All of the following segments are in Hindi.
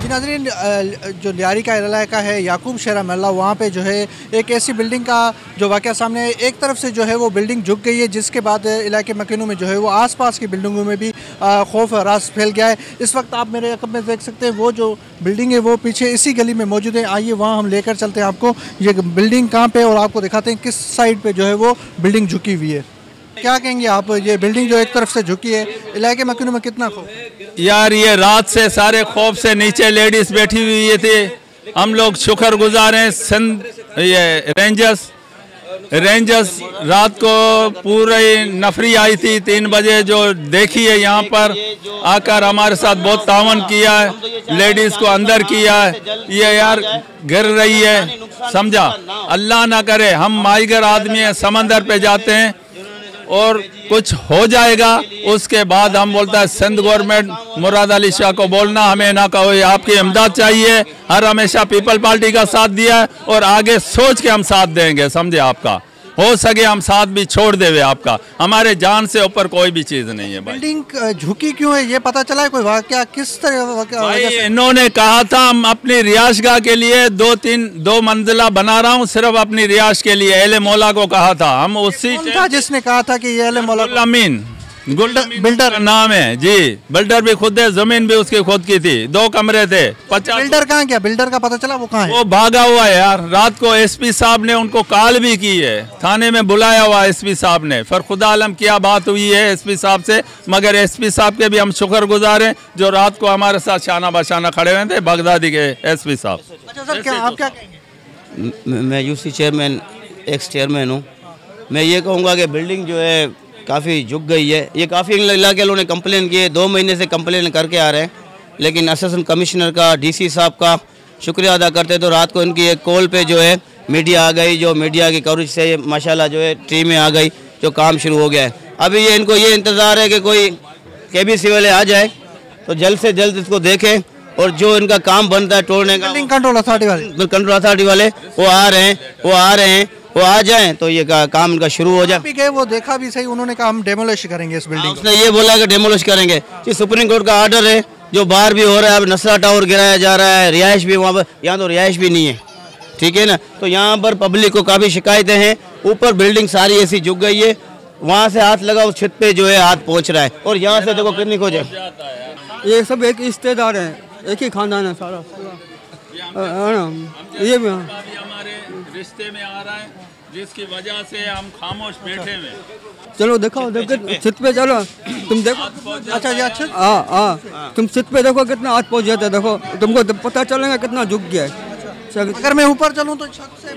नाज़रीन, जो लियारी का इलाका है याकूब शहरा महल्ला, वहाँ पे जो है एक ऐसी बिल्डिंग का जो वाक़या सामने है। एक तरफ से जो है वो बिल्डिंग झुक गई है, जिसके बाद इलाके मकीनों में जो है वो आसपास की बिल्डिंगों में भी खौफ रास फैल गया है। इस वक्त आप मेरे अकब में देख सकते हैं वो जो बिल्डिंग है वो पीछे इसी गली में मौजूद है। आइए वहाँ हम लेकर चलते हैं आपको, ये बिल्डिंग कहाँ पर, और आपको दिखाते हैं किस साइड पर जो है वो बिल्डिंग झुकी हुई है। क्या कहेंगे आप, ये बिल्डिंग जो एक तरफ से झुकी है, इलाके मकीनों में कितना खौफ? यार ये रात से सारे खौफ से नीचे लेडीज बैठी हुई थी। हम लोग शुक्रगुजार हैं सिंध ये रेंजर्स रात को पूरी नफरी आई थी 3 बजे, जो देखी है यहाँ पर आकर हमारे साथ बहुत तावन किया है, लेडीज को अंदर किया है। ये यार गिर रही है, समझा, अल्लाह ना करे हम माईगर आदमी हैं, समंदर पे जाते हैं और कुछ हो जाएगा उसके बाद हम बोलता है सिंध गवर्नमेंट मुराद अली शाह को बोलना, हमें ना कहो आपकी इमदाद चाहिए। हर हमेशा पीपल पार्टी का साथ दिया है और आगे सोच के हम साथ देंगे, समझे, आपका हो सके हम साथ भी छोड़ देवे आपका, हमारे जान से ऊपर कोई भी चीज नहीं है। बिल्डिंग झुकी क्यों है ये पता चला है? कोई वाकया किस तरह? भाई इन्होंने कहा था हम अपनी रिहायशगाह के लिए 2 मंजिला बना रहा हूँ, सिर्फ अपनी रिहायश के लिए। एले मौला को कहा था, हम उसी था जिसने कहा था कि ये एले मौला अमीन बिल्डर नाम है जी, बिल्डर भी खुद है, जमीन भी उसकी खुद की थी, 2 कमरे थे। 50 बिल्डर कहाँ गया? बिल्डर का पता चला वो कहाँ है? वो भागा हुआ है यार। रात को एसपी साहब ने उनको कॉल भी की है, थाने में बुलाया हुआ एसपी साहब ने, फिर खुदा आलम क्या बात हुई है एसपी साहब से। मगर एसपी साहब के भी हम शुक्रगुजार हैं जो रात को हमारे साथ शाना बशाना खड़े हुए थे, बगदादी के एसपी साहब। अच्छा सर, क्या आप क्या कहेंगे? मैं यूसी चेयरमैन, एक्स चेयरमैन हूँ। मैं ये कहूँगा कि बिल्डिंग जो है काफ़ी झुक गई है। ये काफ़ी इलाके वालों ने कंप्लेन की है, 2 महीने से कंप्लेन करके आ रहे हैं, लेकिन असिस्टेंट कमिश्नर का, डीसी साहब का शुक्रिया अदा करते। तो रात को इनकी एक कॉल पे जो है मीडिया आ गई, जो मीडिया की कवरेज से माशाल्लाह जो है टीमें आ गई, जो काम शुरू हो गया है। अभी ये इनको ये इंतज़ार है कि कोई केबीसी वाले आ जाए तो जल्द से जल्द इसको देखें, और जो इनका काम बनता है तोड़ने का, कंट्रोल अथॉरिटी वाले वो आ रहे हैं, वो आ जाएं तो ये काम इनका शुरू हो जाए। गए वो देखा भी सही, उन्होंने कहा हम डेमोलिश करेंगे इस बिल्डिंग को। उसने ये बोला कि डेमोलिश करेंगे। ये सुप्रीम कोर्ट का आर्डर है, जो बाहर भी हो रहा है। अब नसरा टावर गिराया जा रहा है, रिहाइश भी वहाँ पर, यहाँ तो रिहाइश भी नहीं है, ठीक है ना। तो यहाँ पर पब्लिक को काफ़ी शिकायतें हैं। ऊपर बिल्डिंग सारी ऐसी झुक गई है, वहाँ से हाथ लगा उस छत पे जो है हाथ पहुँच रहा है, और यहाँ से देखो कितनी खोज है। ये सब एक रिश्तेदार है, एक ही खानदान है सारा, ये भी हमारे रिश्ते में आ रहा है, जिसकी वजह से हम खामोश बैठे हुए। चलो देखो छत पे चलो, तुम देखो। अच्छा ये अच्छा, हाँ तुम छत पे देखो कितना हाथ पहुँच जाता है, देखो तुमको पता चलेगा कितना झुक गया है। अगर मैं ऊपर चलूँ तो छत से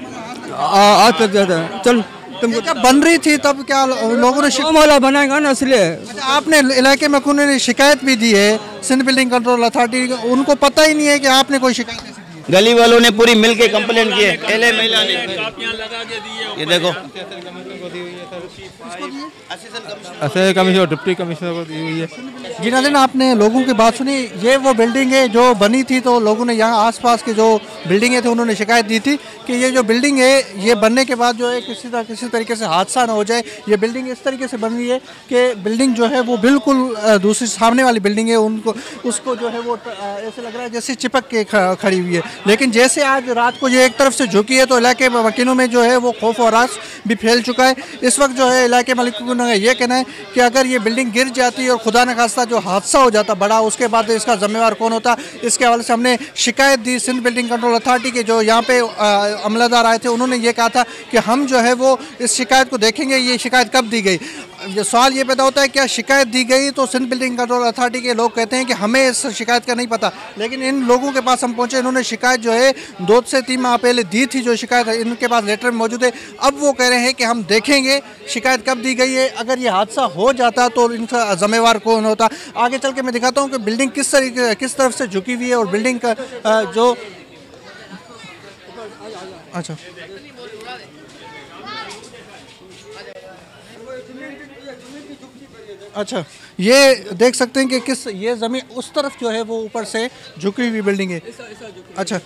हाथ लग जाता है। चल तुमको जब बन रही थी तब क्या लोगों ने वाला बनाएगा ना, इसलिए। अच्छा, आपने इलाके में उन्होंने शिकायत भी दी है सिंध बिल्डिंग कंट्रोल अथॉरिटी, उनको पता ही नहीं है कि आपने कोई शिकायत? गली वालों ने पूरी मिल के कंप्लेन की है, एले महिला ने लगा के दी है। ये देखो ऐसे कमिश्नर, डिप्टी कमिश्नर को दी हुई है। जी नाज़रीन, आपने लोगों की बात सुनी। ये वो बिल्डिंग है जो बनी थी, तो लोगों ने यहाँ आसपास के जो बिल्डिंगें थे उन्होंने शिकायत दी थी कि ये जो बिल्डिंग है ये बनने के बाद जो है किसी तरीके से हादसा ना हो जाए। ये बिल्डिंग इस तरीके से बन रही है कि बिल्डिंग जो है वो बिल्कुल दूसरी सामने वाली बिल्डिंग है उसको जो है वो ऐसे लग रहा है जैसे चिपक के खड़ी हुई है। लेकिन जैसे आज रात को ये एक तरफ से झुकी है तो इलाके मकीनों में जो है वो खौफ और रास भी फैल चुका है। इस वक्त जो है इलाके मालिकों का ये कहना है कि अगर ये बिल्डिंग गिर जाती और खुदा न खास्ता जो हादसा हो जाता बड़ा, उसके बाद इसका जिम्मेवार कौन होता। इसके हवाले से हमने शिकायत दी सिंध बिल्डिंग कंट्रोल अथॉरिटी के जो यहाँ पे अमलादार आए थे। उन्होंने ये कहा था कि हम जो है वो इस शिकायत को देखेंगे, ये शिकायत कब दी गई। ये सवाल ये पैदा होता है क्या शिकायत दी गई, तो सिंध बिल्डिंग कंट्रोल अथॉरिटी के लोग कहते हैं कि हमें इस शिकायत का नहीं पता। लेकिन इन लोगों के पास हम पहुंचे, इन्होंने शिकायत जो है 2 से 3 माह पहले दी थी, जो शिकायत इनके पास लेटर में मौजूद है। अब वो कह रहे हैं कि हम देखेंगे शिकायत कब दी गई है, अगर ये हादसा हो जाता तो इनका जिम्मेवार कौन होता। आगे चल के मैं दिखाता हूँ कि बिल्डिंग किस तरफ से झुकी हुई है और बिल्डिंग का जो अच्छा अच्छा ये देख सकते हैं कि ये ज़मीन उस तरफ जो है वो ऊपर से झुकी हुई बिल्डिंग है। अच्छा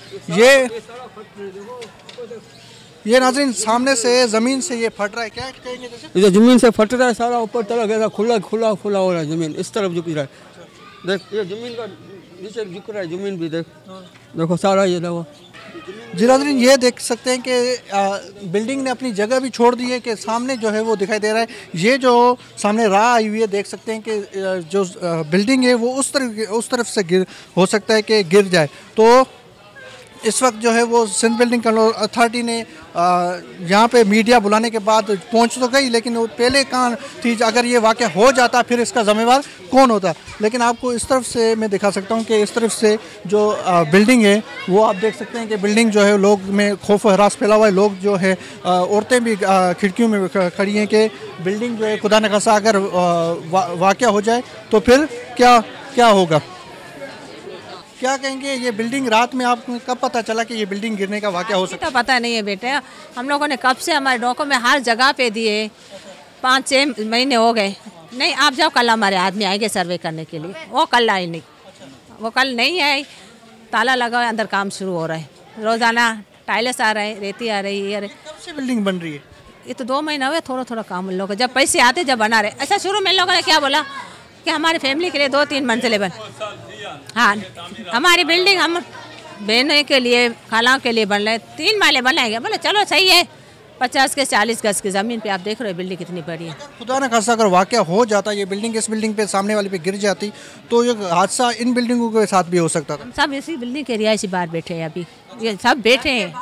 ये नाज़रीन सामने से ज़मीन से ये फट रहा है, क्या कहेंगे? जैसे ज़मीन से फट रहा है सारा, ऊपर चला गया, खुला हो रहा है ज़मीन, इस तरफ झुक रहा है। देख ये ज़मीन का नीचे झुक रहा है ज़मीन भी देखो सारा ये देखो। जी नाज़रीन, ये देख सकते हैं कि बिल्डिंग ने अपनी जगह भी छोड़ दी है कि सामने जो है वो दिखाई दे रहा है। ये जो सामने राह आई हुई है, देख सकते हैं कि जो बिल्डिंग है वो उस तरफ से हो सकता है कि गिर जाए। तो इस वक्त जो है वो सिंध बिल्डिंग कंट्रोल अथॉरिटी ने यहाँ पे मीडिया बुलाने के बाद पहुँच तो गई, लेकिन वो पहले कहाँ थी। अगर ये वाक़या हो जाता फिर इसका ज़िम्मेवार कौन होता। लेकिन आपको इस तरफ से मैं दिखा सकता हूँ कि इस तरफ से जो बिल्डिंग है वो आप देख सकते हैं कि बिल्डिंग जो है लोग में खौफ हरास फैला हुआ है। लोग जो है औरतें भी खिड़कियों में खड़ी हैं कि बिल्डिंग जो है खुदा न खासा अगर वाक़या हो जाए तो फिर क्या होगा। क्या कहेंगे, ये बिल्डिंग रात में आपको कब पता चला कि ये बिल्डिंग गिरने का वाक़या हो सकता है? तो पता नहीं है बेटे, हम लोगों ने कब से हमारे डॉक्यूमेंट हर जगह पे दिए, 5-6 महीने हो गए। नहीं, आप जाओ, कल हमारे आदमी आएंगे सर्वे करने के लिए। वो कल आई नहीं, वो कल नहीं आई, ताला लगा है, अंदर काम शुरू हो रहा है। रोज़ाना टाइल्स आ रहे हैं, रेती आ रही है। कब से बिल्डिंग बन रही है? ये तो 2 महीना हुए, थोड़ा थोड़ा काम उन लोगों को जब पैसे आते जब बना रहे। अच्छा, शुरू में इन लोगों ने क्या बोला कि हमारी फैमिली के लिए 2-3 मंजिलें बन। हाँ, हमारी बिल्डिंग हम बहनों के लिए, खालाओं के लिए बन रहे, 3 माले बनाएंगे। बोले चलो सही है, 50 के 40 गज की ज़मीन पे आप देख रहे हो बिल्डिंग कितनी बड़ी है। खुदा न खासा अगर वाक़या हो जाता, ये बिल्डिंग इस बिल्डिंग पे सामने वाली पे गिर जाती, तो ये हादसा इन बिल्डिंगों के साथ भी हो सकता था। हम सब इसी बिल्डिंग के रिहायशी बाहर बैठे हैं, अभी ये सब बैठे हैं।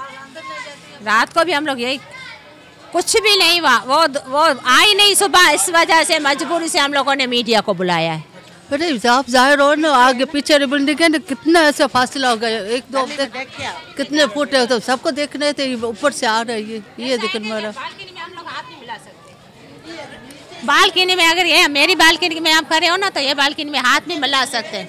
रात को भी हम लोग यही, कुछ भी नहीं हुआ, वो आई नहीं सुबह, इस वजह से मजबूरी से हम लोगों ने मीडिया को बुलाया है। अरे आप जाहिर हो ना, आगे पीछे बिल्डिंग है ना, कितना ऐसा फासला हो गया, 1-2 हफ्ते कितने फुट है, तो सबको देखने थे, ऊपर से आ रहा है ये देखने वाला। बालकनी में अगर ये मेरी बालकनी में आप खड़े हो ना, तो ये बालकनी में हाथ भी मिला सकते हैं।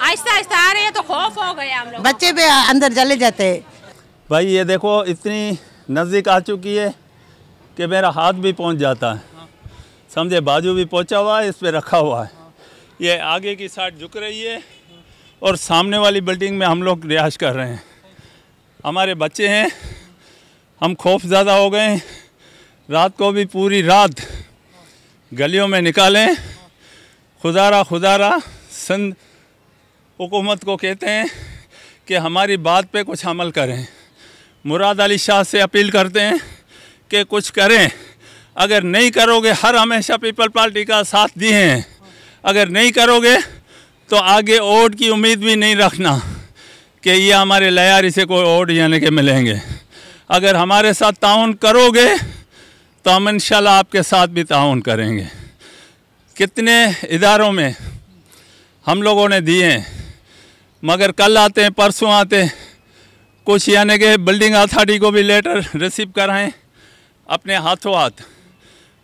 आहिस्ता आहिस्ता आ रहे हैं तो खौफ हो गया हम लोग, बच्चे भी अंदर चले जाते हैं। भाई ये देखो इतनी नज़दीक आ चुकी है कि मेरा हाथ भी पहुंच जाता है, समझे, बाजू भी पहुंचा हुआ है, इस पे रखा हुआ है। ये आगे की साइड झुक रही है और सामने वाली बिल्डिंग में हम लोग रिहाइश कर रहे हैं। हमारे बच्चे हैं, हम खौफ ज़्यादा हो गए। रात को भी पूरी रात गलियों में निकालें। खुदारा सिंध हुकूमत को कहते हैं कि हमारी बात पे कुछ अमल करें। मुराद अली शाह से अपील करते हैं कि कुछ करें। अगर नहीं करोगे, हर हमेशा पीपल पार्टी का साथ दिए हैं, अगर नहीं करोगे तो आगे वोट की उम्मीद भी नहीं रखना कि ये हमारे लयारी से कोई वोट यानी के मिलेंगे। अगर हमारे साथ ताउन करोगे तो हम इंशाल्लाह आपके साथ भी ताउन करेंगे। कितने इदारों में हम लोगों ने दिए हैं, मगर कल आते हैं, परसों आते हैं, कुछ यानी कि बिल्डिंग अथॉरिटी को भी लेटर रिसीव कराएं अपने हाथों हाथ,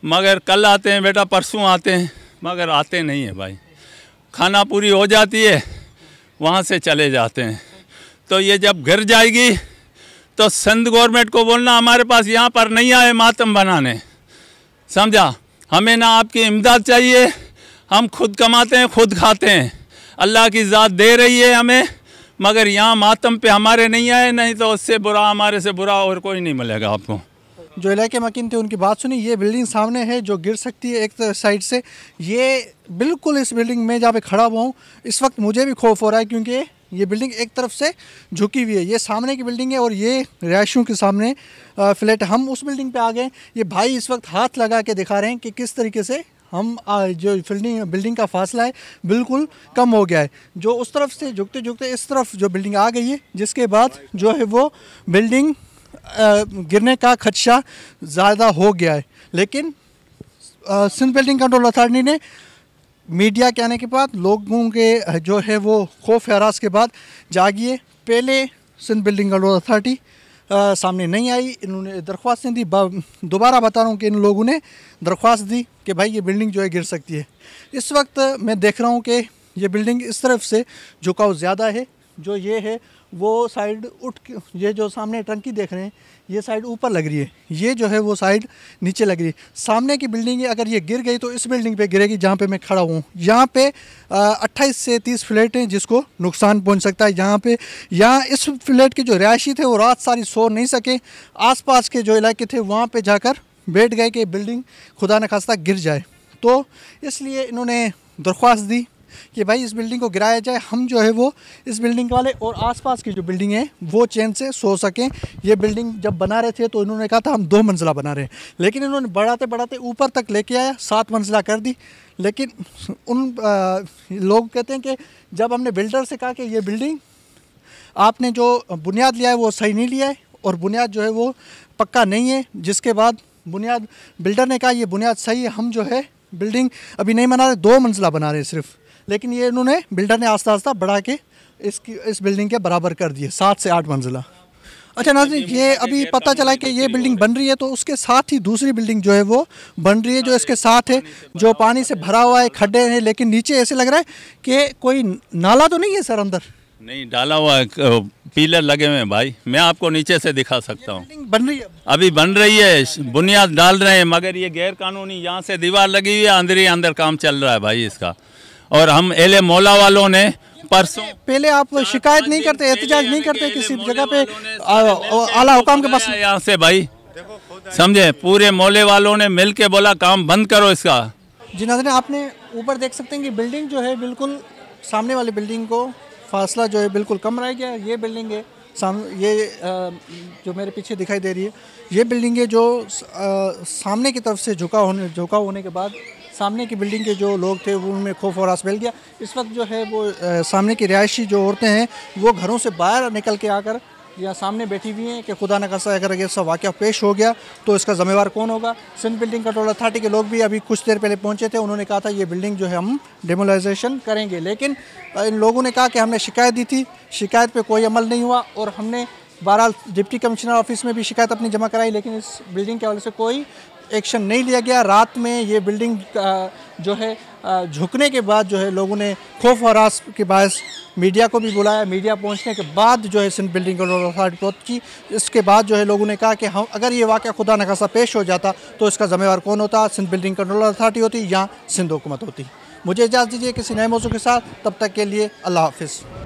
मगर कल आते हैं बेटा, परसों आते हैं, मगर आते नहीं है भाई। खाना पूरी हो जाती है, वहाँ से चले जाते हैं। तो ये जब गिर जाएगी तो सिंध गवर्नमेंट को बोलना हमारे पास यहाँ पर नहीं आए मातम बनाने, समझा। हमें ना आपकी इमदाद चाहिए, हम खुद कमाते हैं, खुद खाते हैं, अल्लाह की ज़ात दे रही है हमें, मगर यहाँ मातम पे हमारे नहीं आए, नहीं तो उससे बुरा, हमारे से बुरा और कोई नहीं मिलेगा आपको। जो इलाके मकीन थे उनकी बात सुनी। ये बिल्डिंग सामने है जो गिर सकती है एक साइड से। ये बिल्कुल इस बिल्डिंग में जहाँ पे खड़ा हुआ हूँ इस वक्त मुझे भी खौफ हो रहा है, क्योंकि ये बिल्डिंग एक तरफ से झुकी हुई है। ये सामने की बिल्डिंग है और ये रिहायशियों के सामने फ्लैट। हम उस बिल्डिंग पे आ गए। ये भाई इस वक्त हाथ लगा के दिखा रहे हैं कि किस तरीके से हम जो बिल्डिंग का फासला है बिल्कुल कम हो गया है। जो उस तरफ से झुकते झुकते इस तरफ जो बिल्डिंग आ गई है, जिसके बाद जो है वो बिल्डिंग गिरने का खदशा ज़्यादा हो गया है। लेकिन सिंध बिल्डिंग कंट्रोल अथॉरिटी ने मीडिया के आने के बाद, लोगों के जो है वो खौफ हरास के बाद जागिए। पहले सिंध बिल्डिंग कंट्रोल अथॉरिटी सामने नहीं आई, इन्होंने दरख्वास्तें दी। दोबारा बता रहा हूँ कि इन लोगों ने दरख्वास्त दी कि भाई ये बिल्डिंग जो है गिर सकती है। इस वक्त मैं देख रहा हूँ कि ये बिल्डिंग इस तरफ से झुकाव ज़्यादा है। जो ये है वो साइड उठ के, ये जो सामने टंकी देख रहे हैं ये साइड ऊपर लग रही है, ये जो है वो साइड नीचे लग रही है। सामने की बिल्डिंग है, अगर ये गिर गई तो इस बिल्डिंग पे गिरेगी जहाँ पे मैं खड़ा हूँ। यहाँ पे 28 से 30 फ्लैट हैं जिसको नुकसान पहुँच सकता है। यहाँ इस फ्लैट के जो रिहायशी थे वो रात सारी सो नहीं सके। आसपास के जो इलाके थे वहाँ पे जाकर बैठ गए कि बिल्डिंग खुदा न खास्ता गिर जाए। तो इसलिए इन्होंने दरख्वास्त दी कि भाई इस बिल्डिंग को गिराया जाए, हम जो है वो इस बिल्डिंग वाले और आसपास की जो बिल्डिंग है वो चैन से सो सकें। ये बिल्डिंग जब बना रहे थे तो इन्होंने कहा था हम 2 मंजिला बना रहे हैं, लेकिन इन्होंने बढ़ाते बढ़ाते ऊपर तक लेके आया, 7 मंजिला कर दी। लेकिन लोग कहते हैं कि जब हमने बिल्डर से कहा कि ये बिल्डिंग आपने जो बुनियाद लिया है वो सही नहीं लिया है और बुनियाद जो है वो पक्का नहीं है, जिसके बाद बुनियाद बिल्डर ने कहा ये बुनियाद सही है, हम जो है बिल्डिंग अभी नहीं बना रहे, 2 मंजिला बना रहे सिर्फ। लेकिन ये इन्होंने बिल्डर ने आस्ता आस्ता बढ़ा के इस बिल्डिंग के बराबर कर दिए, 7 से 8 मंजिला। अच्छा नाज़रीन, ये अभी पता चला है कि ये बिल्डिंग बन रही है तो उसके साथ ही दूसरी बिल्डिंग जो है वो बन रही है जो इसके साथ है, जो पानी से भरा हुआ है, खड्डे हैं, लेकिन नीचे ऐसे लग रहा है कि कोई नाला तो नहीं है सर अंदर? नहीं, डाला हुआ है, पिलर लगे हुए हैं भाई, मैं आपको नीचे से दिखा सकता हूँ। बन रही है, अभी बन रही है, बुनियाद डाल रहे हैं, मगर ये गैर कानूनी यहाँ से दीवार लगी हुई है, अंदर काम चल रहा है भाई इसका। और हम एले मौला वालों ने परसों पहले आप शिकायत नहीं करते, एहतजाज नहीं करते किसी जगह पे आला हुकाम के पास? यहाँ से भाई समझे, पूरे मोहल्ले वालों ने मिल के बोला काम बंद करो इसका। जी नाज़रीन, आपने ऊपर देख सकते हैं कि बिल्डिंग जो है बिल्कुल सामने वाली बिल्डिंग को फासला जो है बिल्कुल कम रह गया। ये बिल्डिंग है ये जो मेरे पीछे दिखाई दे रही है, ये बिल्डिंग है जो सामने की तरफ से झुका होने के बाद सामने की बिल्डिंग के जो लोग थे वो उनमें खौफ और आस फैल गया। इस वक्त जो है वो सामने की रिहायशी जो औरतें हैं वो घरों से बाहर निकल के आकर या सामने बैठी हुई हैं कि खुदा न खास्ता अगर ये सब वाक़या पेश हो गया तो इसका ज़िम्मेवार कौन होगा। सिंध बिल्डिंग कंट्रोल अथॉरिटी के लोग भी अभी कुछ देर पहले पहुंचे थे, उन्होंने कहा था ये बिल्डिंग जो है हम डेमोलाइजेशन करेंगे, लेकिन इन लोगों ने कहा कि हमने शिकायत दी थी, शिकायत पे कोई अमल नहीं हुआ और हमने बहरहाल डिप्टी कमिश्नर ऑफिस में भी शिकायत अपनी जमा कराई, लेकिन इस बिल्डिंग के हवाले से कोई एक्शन नहीं लिया गया। रात में ये बिल्डिंग जो है झुकने के बाद जो है लोगों ने खौफ और आस के बायस मीडिया को भी बुलाया, मीडिया पहुंचने के बाद जो है सिंध बिल्डिंग कंट्रोल अथॉरिटी पहुंची। इसके बाद जो है लोगों ने कहा कि हम अगर ये वाक़या खुदा न खास्ता पेश हो जाता तो इसका ज़िम्मेवार कौन होता, सिंध बिल्डिंग कंट्रोल अथॉरिटी होती या सिंध हुकूमत होती। मुझे इजाज़त दीजिए किसी नए मौजू के साथ, तब तक के लिए अल्लाह हाफ़िज़।